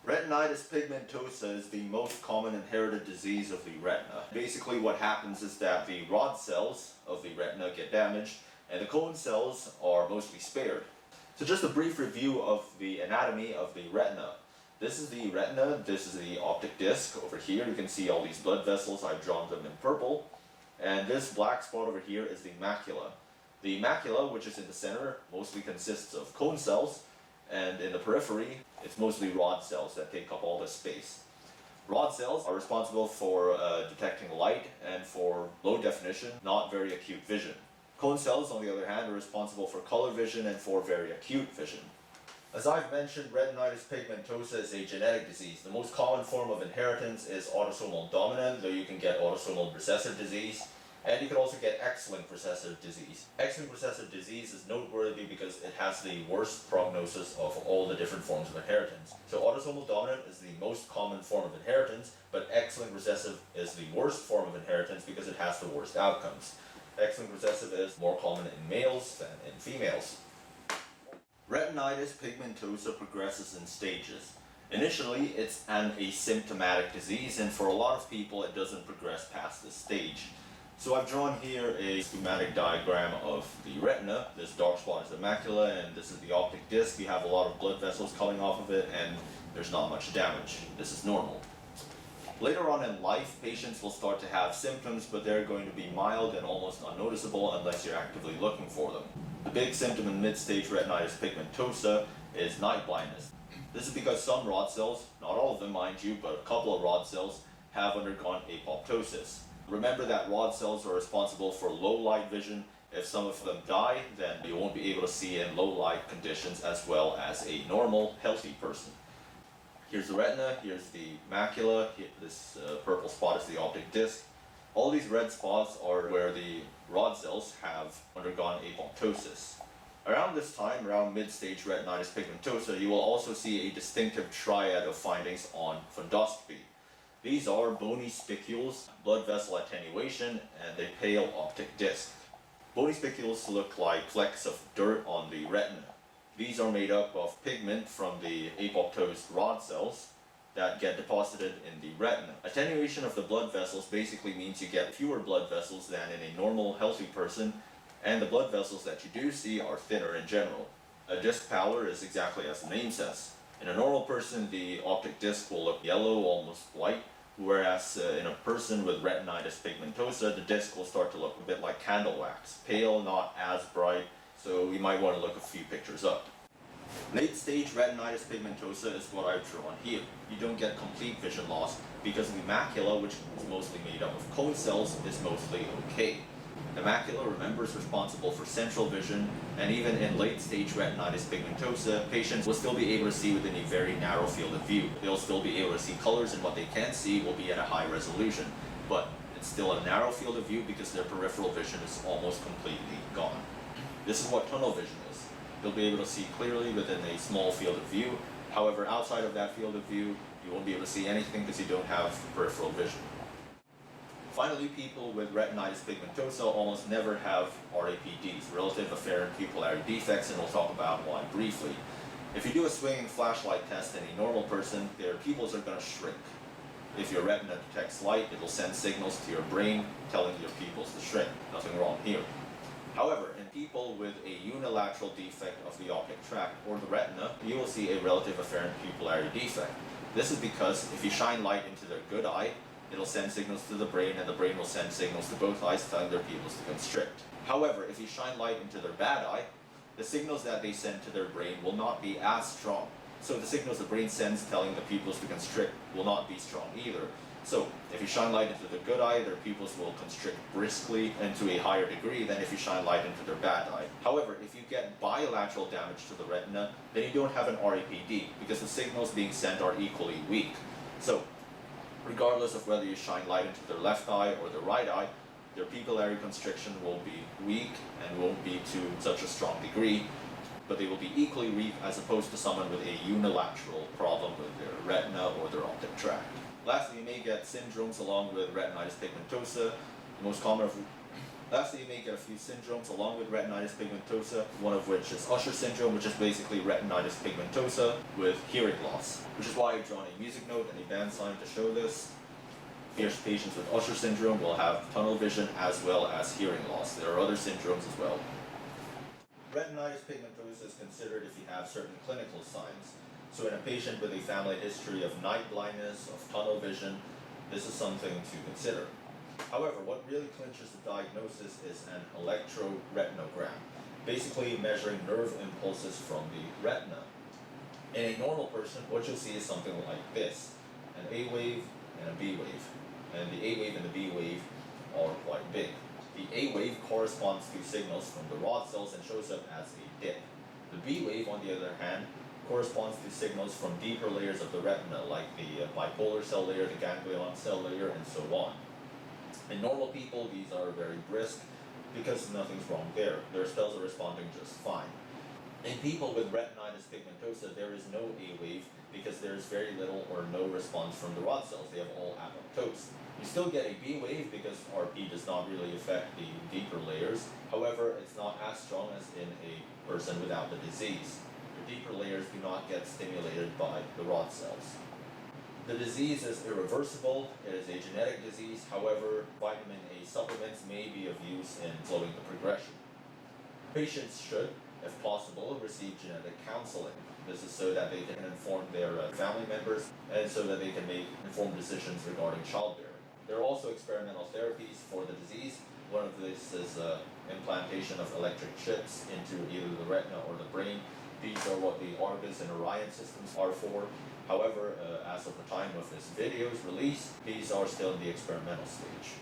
Retinitis pigmentosa is the most common inherited disease of the retina. Basically what happens is that the rod cells of the retina get damaged and the cone cells are mostly spared. So just a brief review of the anatomy of the retina. This is the retina, this is the optic disc. Over here you can see all these blood vessels, I've drawn them in purple. And this black spot over here is the macula. The macula, which is in the center, mostly consists of cone cells, and in the periphery, it's mostly rod cells that take up all the space. Rod cells are responsible for detecting light and for low definition, not very acute vision. Cone cells, on the other hand, are responsible for color vision and for very acute vision. As I've mentioned, retinitis pigmentosa is a genetic disease. The most common form of inheritance is autosomal dominant, though you can get autosomal recessive disease. And you can also get X-linked recessive disease. X-linked recessive disease is noteworthy because it has the worst prognosis of all the different forms of inheritance. So autosomal dominant is the most common form of inheritance, but X-linked recessive is the worst form of inheritance because it has the worst outcomes. X-linked recessive is more common in males than in females. Retinitis pigmentosa progresses in stages. Initially, it's an asymptomatic disease, and for a lot of people it doesn't progress past this stage. So I've drawn here a schematic diagram of the retina. This dark spot is the macula and this is the optic disc. You have a lot of blood vessels coming off of it and there's not much damage. This is normal. Later on in life, patients will start to have symptoms, but they're going to be mild and almost unnoticeable unless you're actively looking for them. The big symptom in mid-stage retinitis pigmentosa is night blindness. This is because some rod cells, not all of them mind you, but a couple of rod cells have undergone apoptosis. Remember that rod cells are responsible for low light vision. If some of them die, then you won't be able to see in low light conditions as well as a normal, healthy person. Here's the retina, here's the macula, this purple spot is the optic disc. All these red spots are where the rod cells have undergone apoptosis. Around this time, around mid-stage retinitis pigmentosa, you will also see a distinctive triad of findings on fundoscopy. These are bony spicules, blood vessel attenuation, and a pale optic disc. Bony spicules look like flecks of dirt on the retina. These are made up of pigment from the apoptosed rod cells that get deposited in the retina. Attenuation of the blood vessels basically means you get fewer blood vessels than in a normal, healthy person, and the blood vessels that you do see are thinner in general. A disc pallor is exactly as the name says. In a normal person, the optic disc will look yellow, almost white, whereas in a person with retinitis pigmentosa, the disc will start to look a bit like candle wax. Pale, not as bright, so you might want to look a few pictures up. Late stage retinitis pigmentosa is what I've drawn here. You don't get complete vision loss because the macula, which is mostly made up of cone cells, is mostly okay. The macula, remember, is responsible for central vision, and even in late-stage retinitis pigmentosa, patients will still be able to see within a very narrow field of view. They'll still be able to see colors, and what they can see will be at a high resolution. But it's still a narrow field of view because their peripheral vision is almost completely gone. This is what tunnel vision is. You'll be able to see clearly within a small field of view. However, outside of that field of view, you won't be able to see anything because you don't have peripheral vision. Finally, people with retinitis pigmentosa almost never have RAPDs, relative apparent pupillary defects, and we'll talk about one briefly. If you do a swinging flashlight test in a normal person, their pupils are going to shrink. If your retina detects light, it will send signals to your brain telling your pupils to shrink. Nothing wrong here. However, in people with a unilateral defect of the optic tract or the retina, you will see a relative apparent pupillary defect. This is because if you shine light into their good eye, it'll send signals to the brain, and the brain will send signals to both eyes telling their pupils to constrict. However, if you shine light into their bad eye, the signals that they send to their brain will not be as strong. So the signals the brain sends telling the pupils to constrict will not be strong either. So if you shine light into the good eye, their pupils will constrict briskly and to a higher degree than if you shine light into their bad eye. However, if you get bilateral damage to the retina, then you don't have an RAPD because the signals being sent are equally weak. So regardless of whether you shine light into their left eye or their right eye, their pupillary constriction will be weak and won't be to such a strong degree, but they will be equally weak as opposed to someone with a unilateral problem with their retina or their optic tract. Lastly, you may get syndromes along with retinitis pigmentosa. The most common of Lastly, you may get a few syndromes along with retinitis pigmentosa, one of which is Usher syndrome, which is basically retinitis pigmentosa with hearing loss, which is why I've drawn a music note and a band sign to show this. Patients with Usher syndrome will have tunnel vision as well as hearing loss. There are other syndromes as well. Retinitis pigmentosa is considered if you have certain clinical signs. So in a patient with a family history of night blindness, of tunnel vision, this is something to consider. However, what really clinches the diagnosis is an electroretinogram, basically measuring nerve impulses from the retina. In a normal person, what you'll see is something like this, an A wave and a B wave. And the A wave and the B wave are quite big. The A wave corresponds to signals from the rod cells and shows up as a dip. The B wave, on the other hand, corresponds to signals from deeper layers of the retina, like the bipolar cell layer, the ganglion cell layer, and so on. In normal people, these are very brisk because nothing's wrong there. Their cells are responding just fine. In people with retinitis pigmentosa, there is no A wave because there's very little or no response from the rod cells. They have all apoptosis. You still get a B wave because RP does not really affect the deeper layers. However, it's not as strong as in a person without the disease. The deeper layers do not get stimulated by the rod cells. The disease is irreversible. It is a genetic disease. However, vitamin A supplements may be of use in slowing the progression. Patients should, if possible, receive genetic counseling. This is so that they can inform their family members and so that they can make informed decisions regarding childbearing. There are also experimental therapies for the disease. One of these is implantation of electric chips into either the retina or the brain. These are what the Argus and Orion systems are for. However, as of the time of this video's release, these are still in the experimental stage.